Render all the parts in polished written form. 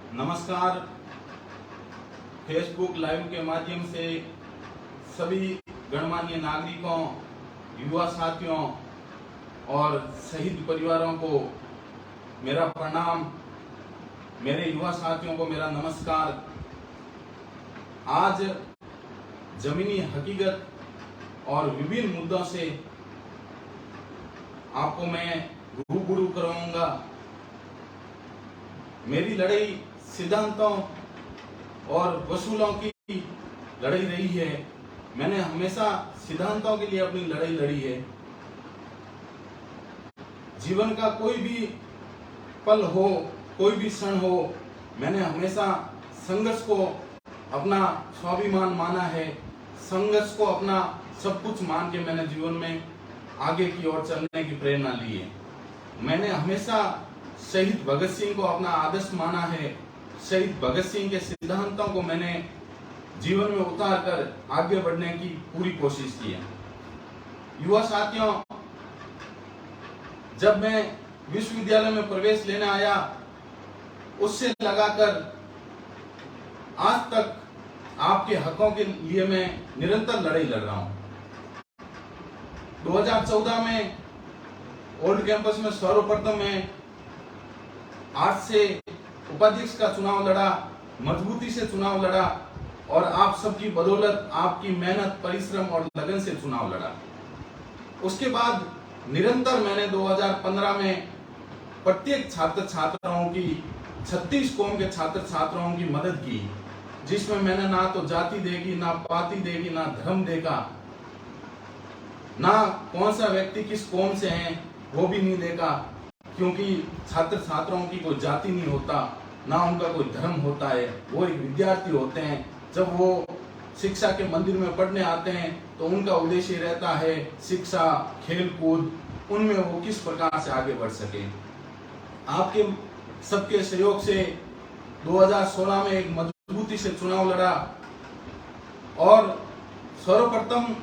नमस्कार। Facebook live के माध्यम से सभी गणमान्य नागरिकों, युवा साथियों और शहीद परिवारों को मेरा प्रणाम, मेरे युवा साथियों को मेरा नमस्कार। आज जमीनी हकीकत और विभिन्न मुद्दों से आपको मैं रूबरू कराऊंगा। मेरी लड़ाई सिद्धांतों और वसूलों की लड़ाई रही है। मैंने हमेशा सिद्धांतों के लिए अपनी लड़ाई लड़ी है। जीवन का कोई भी पल हो, कोई भी क्षण हो, मैंने हमेशा संघर्ष को अपना स्वाभिमान माना है। संघर्ष को अपना सब कुछ मान के मैंने जीवन में आगे की ओर चलने की प्रेरणा ली है। मैंने हमेशा शहीद भगत सिंह को अपना आदर्श माना है। शहीद भगत सिंह के सिद्धांतों को मैंने जीवन में उतार कर आगे बढ़ने की पूरी कोशिश की है। युवा साथियों, जब मैं विश्वविद्यालय में प्रवेश लेने आया, उससे लगाकर आज तक आपके हकों के लिए मैं निरंतर लड़ाई लड़ रहा हूं। 2014 में ओल्ड कैंपस में सर्वप्रथम मैं 8 से उपाध्यक्ष का चुनाव लड़ा, मजबूती से चुनाव लड़ा और आप सबकी बदौलत, आपकी मेहनत, परिश्रम और लगन से चुनाव लड़ा। उसके बाद निरंतर मैंने 2015 में प्रत्येक छात्र छात्राओं की, 36 कौम के छात्र छात्राओं की मदद की, जिसमें मैंने ना तो जाति देखी, ना पाति देखी, ना धर्म देखा, ना कौन सा व्यक्ति किस कौम से है वो भी नहीं देखा, क्योंकि छात्र छात्राओं की कोई जाति नहीं होता, ना उनका कोई धर्म होता है। वो एक विद्यार्थी होते हैं। जब वो शिक्षा के मंदिर में पढ़ने आते हैं तो उनका उद्देश्य रहता है शिक्षा, खेल कूद, उनमें वो किस प्रकार से आगे बढ़ सके। आपके सबके सहयोग से 2016 में एक मजबूती से चुनाव लड़ा और सर्वप्रथम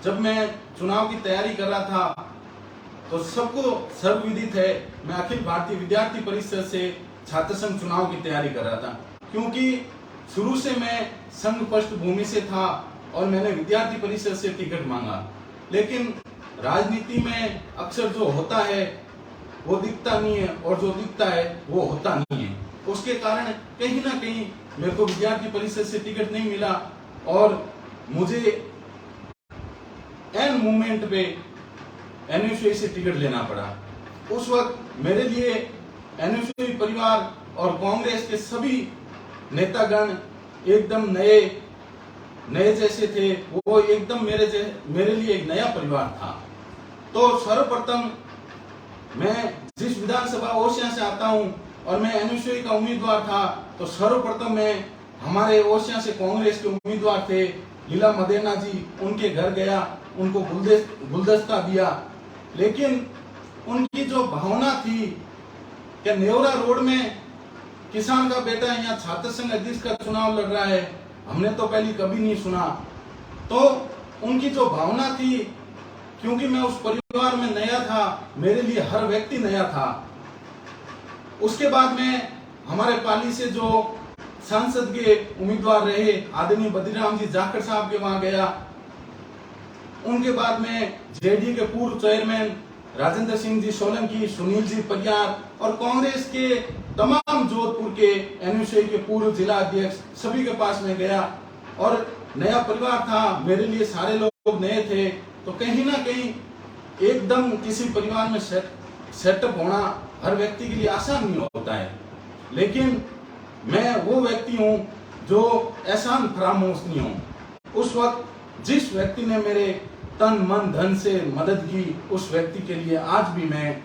जब मैं चुनाव की तैयारी कर रहा था तो सबको सर्वविदित है, मैं अखिल भारतीय विद्यार्थी परिषद से छात्र संघ चुनाव की तैयारी कर रहा था, क्योंकि शुरू से मैं संघ पृष्ठभूमि से था और मैंने विद्यार्थी परिषद से टिकट मांगा। लेकिन राजनीति में अक्सर जो होता है वो दिखता नहीं है और जो दिखता है वो होता नहीं है। उसके कारण कहीं ना कहीं मेरे को विद्यार्थी परिषद से टिकट नहीं मिला और मुझे एन मूवमेंट पे एनएसयूआई से टिकट लेना पड़ा। उस वक्त मेरे लिए एनएसयूआई परिवार और कांग्रेस के सभी नेतागण एकदम नए जैसे थे। वो एकदम मेरे लिए एक नया परिवार था। तो सर्वप्रथम मैं जिस विधानसभा ओसियां से आता हूं और मैं एनएसयूआई का उम्मीदवार था, तो सर्वप्रथम मैं हमारे ओसियां से कांग्रेस के उम्मीदवार थे लीला मदेना जी, उनके घर गया, उनको गुलदस्ता दिया। लेकिन उनकी जो भावना थी कि नेवरा रोड में किसान का बेटा यहाँ छात्र संघ अध्यक्ष का चुनाव लड़ रहा है, हमने तो पहले कभी नहीं सुना। तो उनकी जो भावना थी, क्योंकि मैं उस परिवार में नया था, मेरे लिए हर व्यक्ति नया था। उसके बाद में हमारे पाली से जो सांसद के उम्मीदवार रहे आदरणीय बद्रीराम जी जाखड़ साहब के वहां गया। उनके बाद में जेडीयू के पूर्व चेयरमैन राजेंद्र सिंह जी सोलंकी, सुनील जी परियार और कांग्रेस के तमाम जोधपुर के एनएसयूआई के पूर्व जिला अध्यक्ष, सभी के पास में गया और नया परिवार था, मेरे लिए सारे लोग नए थे। तो कहीं ना कहीं एकदम किसी परिवार में सेटअप होना हर व्यक्ति के लिए आसान नहीं होता है। लेकिन मैं वो व्यक्ति हूं जो एहसान फरामोश नहीं हूं। उस वक्त जिस व्यक्ति ने मेरे तन मन धन से मदद की, उस व्यक्ति के लिए आज भी मैं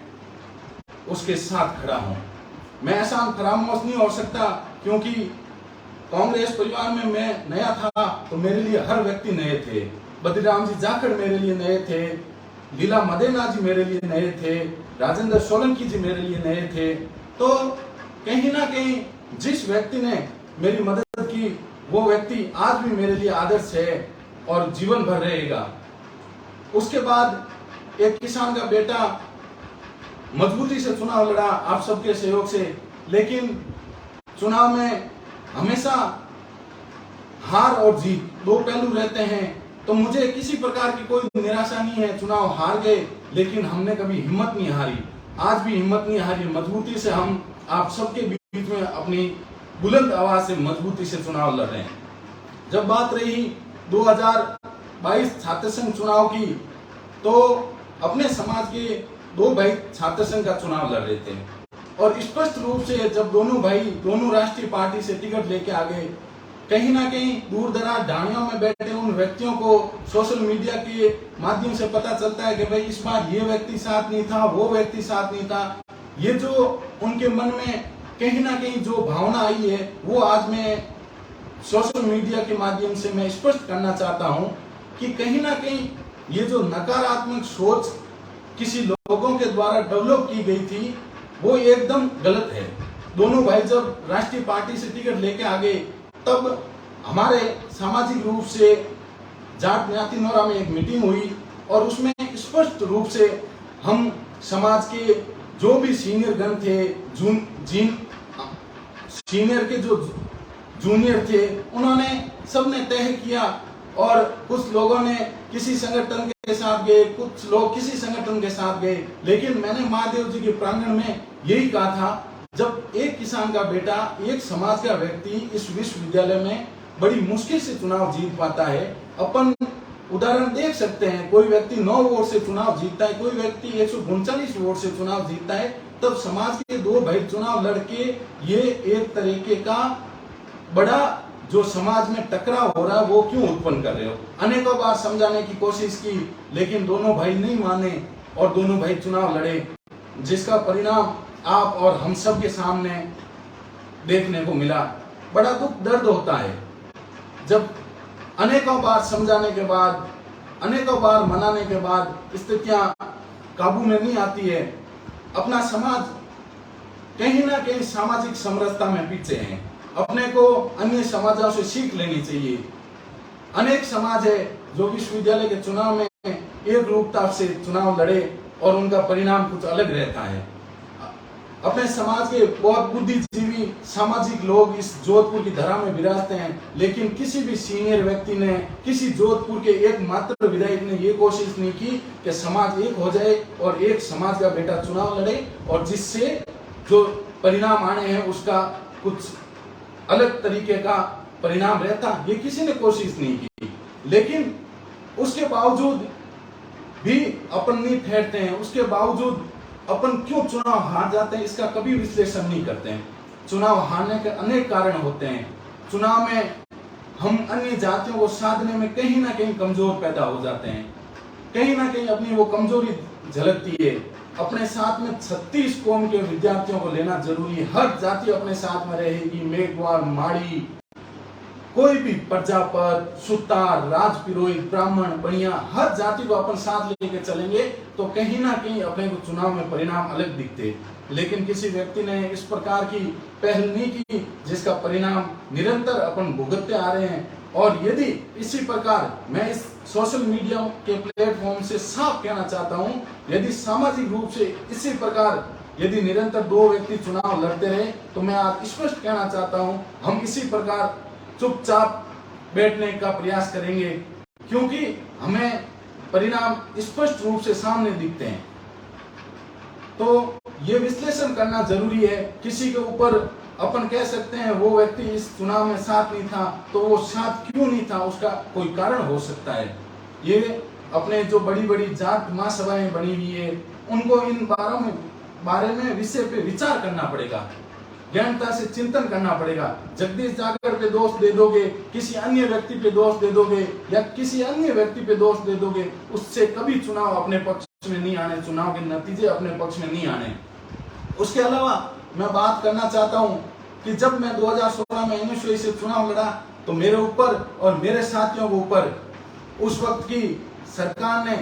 उसके साथ खड़ा हूं। मैं एहसान फरामोश नहीं हो सकता, क्योंकि कांग्रेस परिवार में मैं नया था तो मेरे लिए हर व्यक्ति नए थे। बद्रीराम जी जाखड़ मेरे लिए नए थे, लीला मदेना जी मेरे लिए नए थे, राजेंद्र सोलंकी जी मेरे लिए नए थे। तो कहीं ना कहीं जिस व्यक्ति ने मेरी मदद की वो व्यक्ति आज भी मेरे लिए आदर्श है और जीवन भर रहेगा। उसके बाद एक किसान का बेटा मजबूती से चुनाव लड़ा आप सबके सहयोग से, लेकिन चुनाव में हमेशा हार और जीत दो पहलू रहते हैं, तो मुझे किसी प्रकार की कोई निराशा नहीं है। चुनाव हार गए लेकिन हमने कभी हिम्मत नहीं हारी, आज भी हिम्मत नहीं हारी। मजबूती से हम आप सबके बीच में अपनी बुलंद आवाज से मजबूती से चुनाव लड़ रहे हैं। जब बात रही 2022 छात्र संघ चुनाव की, तो अपने समाज के दो भाई छात्र संघ का चुनाव लड़ रहे थे और स्पष्ट रूप से जब दोनों भाई दोनों राष्ट्रीय पार्टी से टिकट लेके आ गए, कहीं ना कहीं दूर दराज ढाणियों में बैठे उन व्यक्तियों को सोशल मीडिया के माध्यम से पता चलता है कि भाई इस बार ये व्यक्ति साथ नहीं था, वो व्यक्ति साथ नहीं था। ये जो उनके मन में कहीं ना कहीं जो भावना आई है, वो आज मैं सोशल मीडिया के माध्यम से मैं स्पष्ट करना चाहता हूं कि कहीं ना कहीं ये जो नकारात्मक सोच किसी लोगों के द्वारा डेवलप की गई थी, वो एकदम गलत है। दोनों भाई जब राष्ट्रीय पार्टी से टिकट लेके आ गए, तब हमारे सामाजिक रूप से जाट ज्ञाति नौरा में एक मीटिंग हुई और उसमें स्पष्ट रूप से हम समाज के जो भी सीनियर गण थे, सीनियर के जो जूनियर थे, उन्होंने सबने तय किया और कुछ लोगों ने किसी संगठन के साथ गए, कुछ लोग किसी संगठन के साथ गए। लेकिन मैंने महादेव जी के प्रांगण में यही कहा था, जब एक किसान का बेटा, एक समाज का व्यक्ति इस विश्वविद्यालय में बड़ी मुश्किल से चुनाव जीत पाता है। अपन उदाहरण देख सकते हैं, कोई व्यक्ति 9 वोट से चुनाव जीतता है, कोई व्यक्ति 139 वोट से चुनाव जीतता है, तब समाज के दो भाई चुनाव लड़के ये एक तरीके का बड़ा जो समाज में टकराव हो रहा है वो क्यों उत्पन्न कर रहे हो। अनेकों बार समझाने की कोशिश की, लेकिन दोनों भाई नहीं माने और दोनों भाई चुनाव लड़े, जिसका परिणाम आप और हम सब के सामने देखने को मिला। बड़ा दुख दर्द होता है जब अनेकों बार समझाने के बाद, अनेकों बार मनाने के बाद स्थितियां काबू में नहीं आती है। अपना समाज कहीं ना कहीं सामाजिक समरसता में पीछे है। अपने को अन्य समाजों से सीख लेनी चाहिए। अनेक समाज है जो विश्वविद्यालय के चुनाव में एक रूपता से चुनाव लड़े और उनका परिणाम कुछ अलग रहता है। अपने समाज के बहुत बुद्धिजीवी सामाजिक लोग इस जोधपुर की धरा में विराजते हैं, लेकिन किसी भी सीनियर व्यक्ति ने, किसी जोधपुर के एकमात्र विधायक ने ये कोशिश नहीं की कि समाज एक हो जाए और एक समाज का बेटा चुनाव लड़े और जिससे जो परिणाम आने हैं उसका कुछ अलग तरीके का परिणाम रहता। ये किसी ने कोशिश नहीं की, लेकिन उसके बावजूद भी अपन नहीं ठहरते हैं। उसके बावजूद अपन क्यों चुनाव हार जाते हैं, इसका कभी विश्लेषण नहीं करते हैं। चुनाव हारने के अनेक कारण होते हैं। चुनाव में हम अन्य जातियों को साधने में कहीं ना कहीं कमजोर पैदा हो जाते हैं, कहीं ना कहीं अपनी वो कमजोरी झलकती है। अपने साथ में 36 कौम के विद्यार्थियों को लेना जरूरी है। हर जाति अपने साथ में रहेगी, मेघवार, माड़ी, कोई भी प्रजापत, सुतार, राजपुरोहित, ब्राह्मण, बनिया, हर जाति को अपन साथ लेके चलेंगे तो कहीं ना कहीं अपने को चुनाव में परिणाम अलग दिखते। लेकिन किसी व्यक्ति ने इस प्रकार की पहल नहीं की जिसका परिणाम निरंतर अपन भुगतते आ रहे हैं। और यदि इसी प्रकार, मैं इस सोशल मीडिया के प्लेटफॉर्म से साफ कहना चाहता हूं, यदि सामाजिक रूप से इसी प्रकार यदि निरंतर दो व्यक्ति चुनाव लड़ते रहे तो मैं आज स्पष्ट कहना चाहता हूं, हम इसी प्रकार चुपचाप बैठने का प्रयास करेंगे, क्योंकि हमें परिणाम स्पष्ट रूप से सामने दिखते हैं। तो ये विश्लेषण करना जरूरी है। किसी के ऊपर अपन कह सकते हैं वो व्यक्ति इस चुनाव में साथ नहीं था, तो वो साथ क्यों नहीं था, उसका कोई कारण हो सकता है। ये अपने जो बड़ी बड़ी जात महासभाएं बनी हुई है, उनको इन बारे में विषय पे विचार करना पड़ेगा, गहनता से चिंतन करना पड़ेगा। जगदीश जागर पे दोष दे दोगे, किसी अन्य व्यक्ति पे दोष दे दोगे या किसी अन्य व्यक्ति पे दोष दे दोगे, उससे कभी चुनाव अपने पक्ष में नहीं आने, चुनाव के नतीजे अपने पक्ष में नहीं आने। उसके अलावा मैं बात करना चाहता हूं कि जब मैं 2016 में एनएसयूआई से चुनाव लड़ा तो मेरे ऊपर और मेरे साथियों के ऊपर उस वक्त की सरकार ने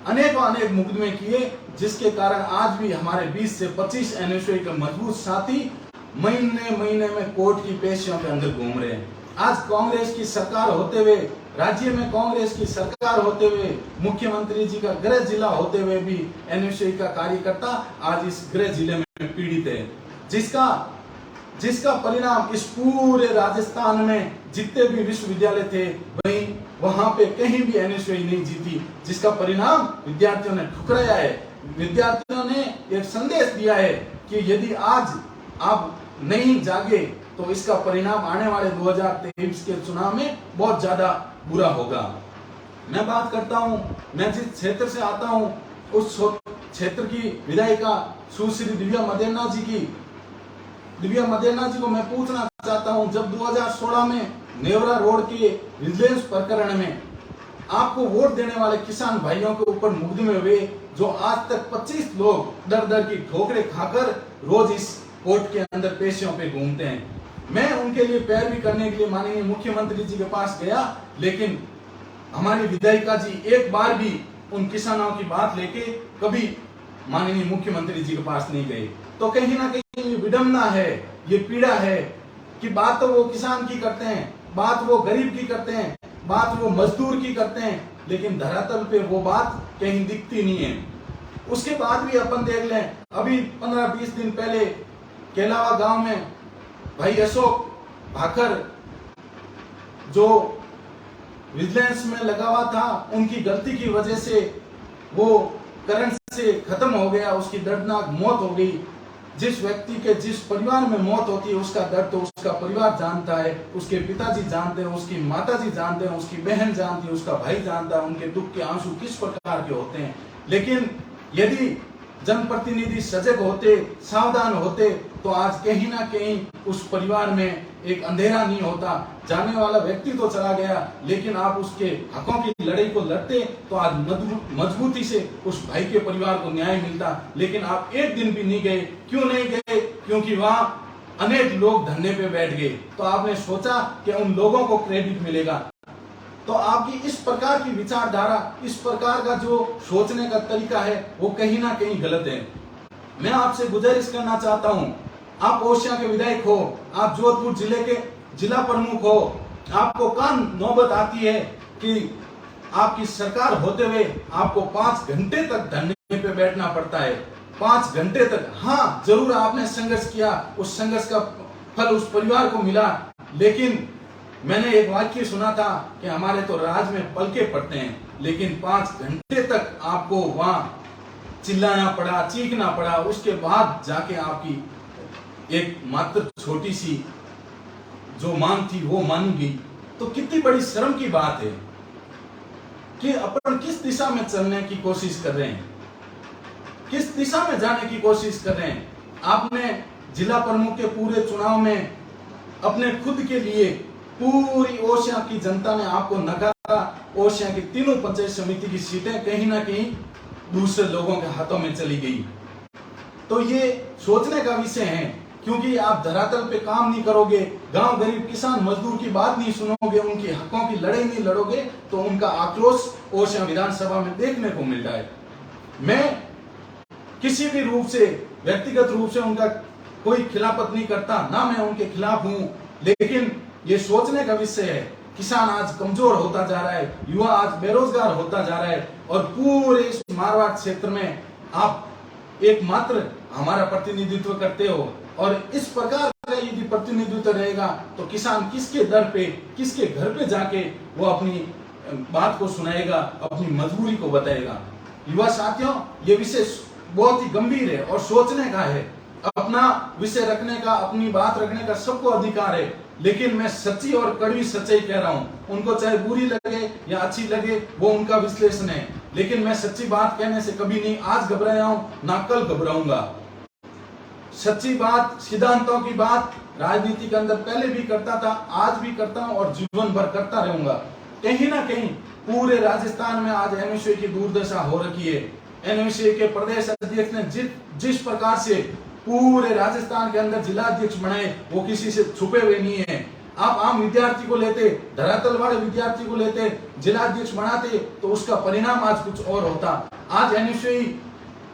अनेक मुकदमे किए, जिसके कारण आज भी हमारे 20 से 25 एनएसयूआई के मजबूत साथी महीने में कोर्ट की पेशियों के अंदर घूम रहे हैं। आज कांग्रेस की सरकार होते हुए, राज्य में कांग्रेस की सरकार होते हुए, मुख्यमंत्री जी का गृह जिला होते हुए भी एनएसयूआई का कार्यकर्ता आज इस गृह जिले में पीड़ित है, जिसका जिसका परिणाम इस पूरे राजस्थान में जितने भी विश्वविद्यालय थे वहां पे कहीं भी एनएसयूआई नहीं जीती, जिसका परिणाम विद्यार्थियों ने ठुकराया है। विद्यार्थियों ने एक संदेश दिया है कि यदि आज आप नहीं जागे तो इसका परिणाम आने वाले 2023 के चुनाव में बहुत ज्यादा बुरा होगा। मैं बात करता हूं, मैं जिस क्षेत्र से आता हूं उस क्षेत्र की विधायिका सुश्री दिव्या मदेरना जी को मैं पूछना चाहता हूं, जब 2016 में नेवरा रोड के विजिलेंस प्रकरण में आपको वोट देने वाले किसान भाइयों के ऊपर मुकदमे हुए, जो आज तक 25 लोग दर दर की ठोकरें खाकर रोज इस कोर्ट के अंदर पेशियों पे घूमते हैं। मैं उनके लिए पैरवी करने के लिए माननीय मुख्यमंत्री जी के पास गया, लेकिन हमारी विधायिका जी एक बार भी उन किसानों की बात लेके कभी माननीय मुख्यमंत्री जी के पास नहीं गए। तो कहीं ना कहीं ये विडंबना है, ये पीड़ा है कि बात तो वो किसान की करते हैं, बात वो गरीब की करते हैं, बात वो मजदूर की करते हैं, लेकिन धरातल पे वो बात कहीं दिखती नहीं है। उसके बाद भी अपन देख लें, अभी 15-20 दिन पहले केलावा गांव में भाई अशोक भाकर जो विजिलेंस में लगा हुआ था, उनकी गलती की वजह से वो करंट से खत्म हो गया, उसकी दर्दनाक मौत हो गई। जिस व्यक्ति के जिस परिवार में मौत होती है उसका दर्द तो उसका परिवार जानता है, उसके पिताजी जानते हैं, उसकी माताजी जानते हैं, उसकी बहन जानती है, उसका भाई जानता है उनके दुख के आंसू किस प्रकार के होते हैं। लेकिन यदि जनप्रतिनिधि सजग होते, सावधान होते, तो आज कहीं ना कहीं उस परिवार में एक अंधेरा नहीं होता। जाने वाला व्यक्ति तो चला गया, लेकिन आप उसके हकों की लड़ाई को लड़ते तो आज मजबूती से उस भाई के परिवार को न्याय मिलता। लेकिन आप एक दिन भी नहीं गए। क्यों नहीं गए? क्योंकि वहां अनेक लोग धरने पे बैठ गए, तो आपने सोचा कि उन लोगों को क्रेडिट मिलेगा। तो आपकी इस प्रकार की विचारधारा, इस प्रकार का जो सोचने का तरीका है, वो कहीं ना कहीं गलत है। मैं आपसे गुजारिश करना चाहता हूं, आप ओसिया के विधायक हो, आप जोधपुर जिले के जिला प्रमुख हो, आपको कहाँ नौबत आती है कि आपकी सरकार होते हुए आपको 5 घंटे तक धरने पे बैठना पड़ता है। 5 घंटे तक। हाँ, जरूर आपने संघर्ष किया, उस संघर्ष का फल उस परिवार को मिला, लेकिन मैंने एक वाक्य सुना था कि हमारे तो राज में पलके पड़ते हैं, लेकिन 5 घंटे तक आपको वहां चिल्लाना पड़ा, चीखना पड़ा, उसके बाद जाके आपकी एक मात्र छोटी सी जो मांग थी वो मानी गई। तो कितनी बड़ी शर्म की बात है कि अपन किस दिशा में चलने की कोशिश कर रहे हैं, किस दिशा में जाने की कोशिश कर रहे हैं। आपने जिला प्रमुख के पूरे चुनाव में अपने खुद के लिए पूरी ओसिया की जनता ने आपको नकारा। ओसिया की तीनों पंचायत समिति की सीटें कहीं ना कहीं दूसरे लोगों के हाथों में चली गई। तो ये सोचने का विषय है, क्योंकि आप धरातल पे काम नहीं करोगे, गांव गरीब किसान मजदूर की बात नहीं सुनोगे, उनके हकों की लड़ाई नहीं लड़ोगे, तो उनका आक्रोश ओसिया विधानसभा में देखने को मिल रहा है। मैं किसी भी रूप से, व्यक्तिगत रूप से उनका कोई खिलाफत नहीं करता, ना मैं उनके खिलाफ हूं, लेकिन ये सोचने का विषय है। किसान आज कमजोर होता जा रहा है, युवा आज बेरोजगार होता जा रहा है, और पूरे इस मारवाड़ क्षेत्र में आप एकमात्र हमारा प्रतिनिधित्व करते हो, और इस प्रकार का यदि प्रतिनिधित्व रहेगा तो किसान किसके दर पे, किसके घर पे जाके वो अपनी बात को सुनाएगा, अपनी मजबूरी को बताएगा। युवा साथियों, ये विषय बहुत ही गंभीर है और सोचने का है। अपना विषय रखने का, अपनी बात रखने का सबको अधिकार है, लेकिन मैं सच्ची और कड़वी सच्चाई कह रहा हूं। उनको चाहे बुरी लगे या अच्छी लगे, वो उनका विश्लेषण है, लेकिन मैं सच्ची बात कहने से कभी नहीं आज घबराया हूं, ना कल घबराऊंगा। सच्ची बात, सिद्धांतों की बात राजनीति के अंदर पहले भी करता था, आज भी करता हूं और जीवन भर करता रहूंगा। कहीं ना कहीं पूरे राजस्थान में आज एनएसयूआई की दुर्दशा हो रखी है। एनएसयूआई के प्रदेश अध्यक्ष ने जिस प्रकार से पूरे राजस्थान के अंदर जिला अध्यक्ष बनाए, वो किसी से छुपे हुए नहीं है। आप आम विद्यार्थी को लेते, धरातल वाले विद्यार्थी को लेते, जिला अध्यक्ष बनाते, तो उसका परिणाम आज कुछ और होता। आज एनएसयूआई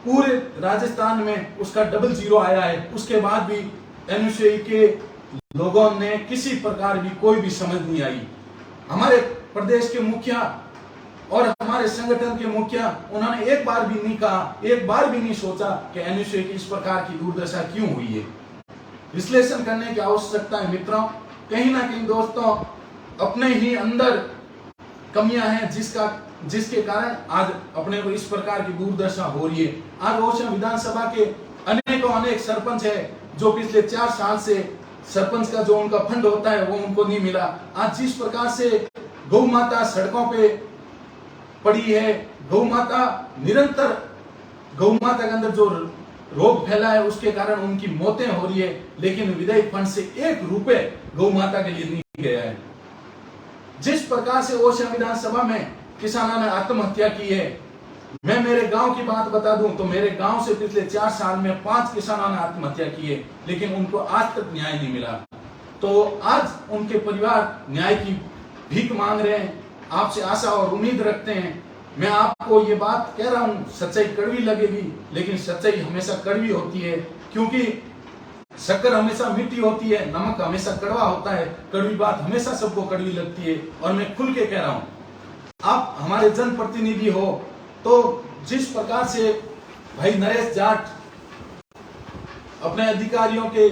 पूरे राजस्थान में उसका डबल जीरो आया है, उसके बाद भी एनएसयूआई के लोगों ने किसी प्रकार भी कोई भी समझ नहीं आई। हमारे प्रदेश के मुखिया और हमारे संगठन के मुखिया, उन्होंने एक बार भी नहीं कहा, एक बार भी नहीं सोचा कि एनएसयूआई की इस प्रकार की दुर्दशा क्यों हुई है। विश्लेषण करने की आवश्यकता है मित्रों। कहीं ना कहीं दोस्तों अपने ही अंदर कमियां हैं जिसके कारण आज अपने को इस प्रकार की दुर्दशा हो रही है। आज ओसियां विधानसभा के अनेक सरपंच है जो पिछले 4 साल से सरपंच का जो उनका फंड होता है वो उनको नहीं मिला। आज जिस प्रकार से गौ माता सड़कों पे पड़ी है, गौ माता निरंतर गौ माता के अंदर जो रोग फैला है उसके कारण उनकी मौतें हो रही है, लेकिन विधायक फंड से 1 रुपए गौ माता के लिए नहीं गया है। जिस प्रकार से ओसियां विधानसभा में किसानों ने आत्महत्या की है, मैं मेरे गांव की बात बता दूं तो मेरे गांव से पिछले 4 साल में 5 किसानों ने आत्महत्या की है, लेकिन उनको आज तक न्याय नहीं मिला। तो आज उनके परिवार न्याय की भीख मांग रहे हैं, आपसे आशा और उम्मीद रखते हैं। मैं आपको ये बात कह रहा हूं, सच्चाई कड़वी लगेगी, लेकिन सच्चाई हमेशा कड़वी होती है, क्योंकि शक्कर हमेशा मीठी होती है, नमक हमेशा कड़वा होता है। कड़वी बात हमेशा सबको कड़वी लगती है। और मैं खुल के कह रहा हूं, आप हमारे जनप्रतिनिधि हो, तो जिस प्रकार से भाई नरेश जाट अपने अधिकारियों के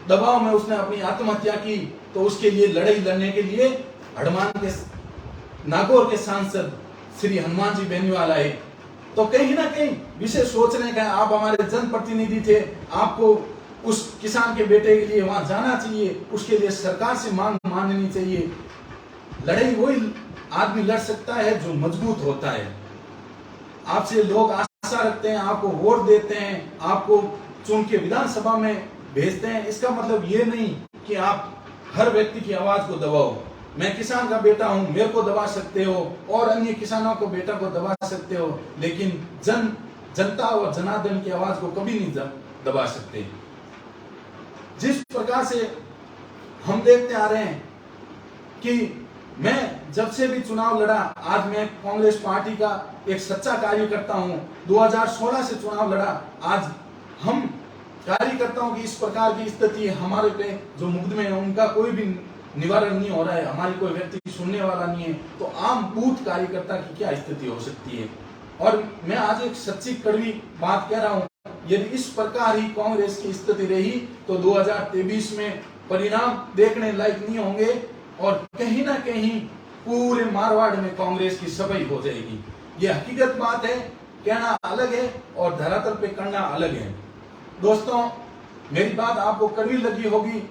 दबाव में उसने अपनी आत्महत्या की, तो उसके लिए लड़ाई लड़ने के लिए हडमान के नागौर के सांसद श्री हनुमान जी बेनीवाल आए। तो कहीं ना कहीं विषय सोचने का, आप हमारे जनप्रतिनिधि थे, आपको उस किसान के बेटे के लिए वहां जाना चाहिए, उसके लिए सरकार से मांग माननी चाहिए। लड़ाई वही आदमी लड़ सकता है जो मजबूत होता है। आपसे लोग आशा रखते हैं, आपको वोट देते हैं, आपको चुन के विधानसभा में भेजते हैं। इसका मतलब ये नहीं कि आप हर व्यक्ति की आवाज को दबाओ। मैं किसान का बेटा हूं, मेरे को दबा सकते हो और अन्य किसानों को बेटा को दबा सकते हो, लेकिन जनता और जनार्दन की आवाज को कभी नहीं दबा सकते। जिस प्रकार से हम देखते आ रहे हैं कि मैं जब से भी चुनाव लड़ा, आज मैं कांग्रेस पार्टी का एक सच्चा कार्यकर्ता हूं। 2016 से चुनाव लड़ा, आज हम कार्यकर्ताओं की इस प्रकार की स्थिति हमारे पे जो मुकदमे हैं उनका कोई भी निवारण नहीं हो रहा है, हमारी कोई व्यक्ति सुनने वाला नहीं है, तो आम बूथ कार्यकर्ता की क्या स्थिति हो सकती है। और मैं आज एक सच्ची कड़वी बात कह रहा हूं, यदि इस प्रकार ही कांग्रेस की स्थिति रही तो 2023 में परिणाम देखने लायक नहीं होंगे और कहीं ना कहीं पूरे मारवाड़ में कांग्रेस की सफाई हो जाएगी। ये हकीकत बात है, कहना अलग है और धरातल पे करना अलग है। दोस्तों, मेरी बात आपको कड़वी लगी होगी।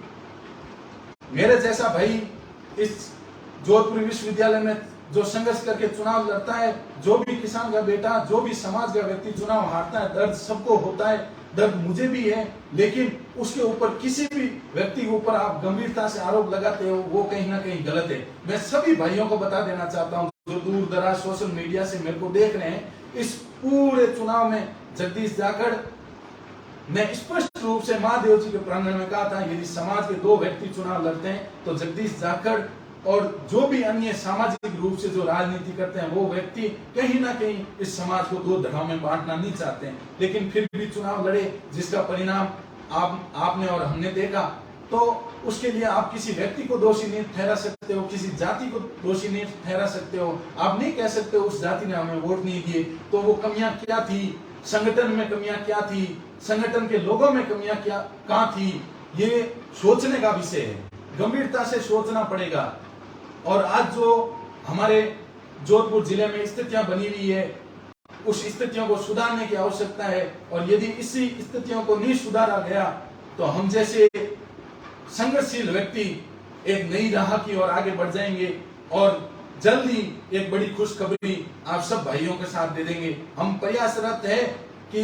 मेरे जैसा भाई इस जोधपुर विश्वविद्यालय में जो संघर्ष करके चुनाव लड़ता है, जो भी किसान का बेटा, जो भी समाज का व्यक्ति चुनाव हारता है, दर्द सबको होता है, दर्द मुझे भी है, लेकिन उसके ऊपर किसी भी व्यक्ति के ऊपर आप गंभीरता से आरोप लगाते हो, वो कहीं ना कहीं गलत है। मैं सभी भाइयों को बता देना चाहता हूं जो दूर दराज सोशल मीडिया से मेरे को देख रहे हैं, इस पूरे चुनाव में जगदीश जाखड़ ने स्पष्ट रूप से महादेव जी के प्रांगण में कहा था, यदि समाज के 2 व्यक्ति चुनाव लड़ते हैं तो जगदीश जाखड़ और जो भी अन्य सामाजिक रूप से जो राजनीति करते हैं वो व्यक्ति कहीं ना कहीं इस समाज को 2 धड़ों में बांटना नहीं चाहते हैं, लेकिन फिर भी चुनाव लड़े, जिसका परिणाम आपने और हमने देखा। तो उसके लिए आप किसी व्यक्ति को दोषी नहीं ठहरा सकते हो, किसी जाति को दोषी नहीं ठहरा सकते हो। आप नहीं कह सकते उस जाति ने हमें वोट नहीं दिए, तो वो कमियां क्या थी, संगठन में कमियां क्या थी, संगठन के लोगों में कमियां क्या कहां थी, ये सोचने का विषय है, गंभीरता से सोचना पड़ेगा। और आज जो हमारे जोधपुर जिले में स्थितियां बनी हुई है, उस स्थितियों को सुधारने की आवश्यकता है। और यदि इसी स्थितियों को नहीं सुधारा गया तो हम जैसे संघर्षशील व्यक्ति एक नई राह की ओर आगे बढ़ जाएंगे और जल्दी एक बड़ी खुशखबरी आप सब भाइयों के साथ दे देंगे। हम प्रयासरत है कि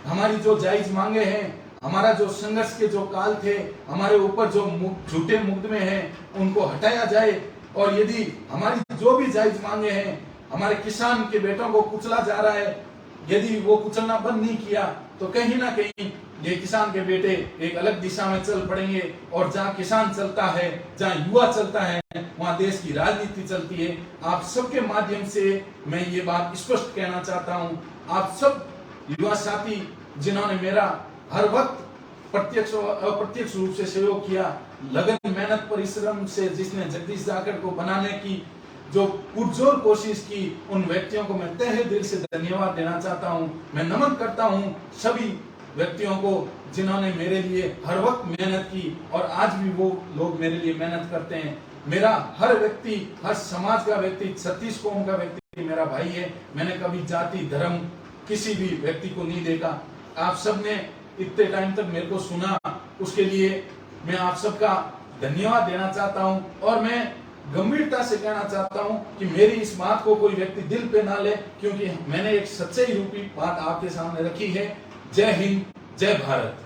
हमारी जो जायज मांगे हैं, हमारा जो संघर्ष के जो काल थे, हमारे ऊपर जो झूठे मुकदमे हैं उनको हटाया जाए। और यदि हमारी जो भी जायज मांगे हैं, हमारे किसान के बेटों को कुचला जा रहा है, यदि वो कुचलना बंद नहीं किया तो कहीं ना कहीं ये किसान के बेटे एक अलग दिशा में चल पड़ेंगे। और जहाँ किसान चलता है, जहाँ युवा चलता है, वहाँ देश की राजनीति चलती है। आप सबके माध्यम से मैं ये बात स्पष्ट कहना चाहता हूँ, आप सब युवा साथी जिन्होंने मेरा हर वक्त प्रत्यक्ष और अप्रत्यक्ष रूप से सहयोग किया, लगन मेहनत परिश्रम से जिसने जगदीश जाखड़ को बनाने की जो पुरजोर कोशिश की, उन व्यक्तियों को मैं तहे दिल से धन्यवाद देना चाहता हूं। मैं नमन करता हूं सभी व्यक्तियों को जिन्होंने मेरे लिए हर वक्त मेहनत की और आज भी वो लोग मेरे लिए मेहनत करते हैं। मेरा हर व्यक्ति, हर समाज का व्यक्ति, 36 कौम का व्यक्ति मेरा भाई है। मैंने कभी जाति धर्म किसी भी व्यक्ति को नहीं देखा। आप सब ने इतने टाइम तक मेरे को सुना, उसके लिए मैं आप सबका धन्यवाद देना चाहता हूं और मैं गंभीरता से कहना चाहता हूं कि मेरी इस बात को कोई व्यक्ति दिल पे ना ले, क्योंकि मैंने एक सच्चाई रूपी बात आपके सामने रखी है। जय हिंद, जय भारत।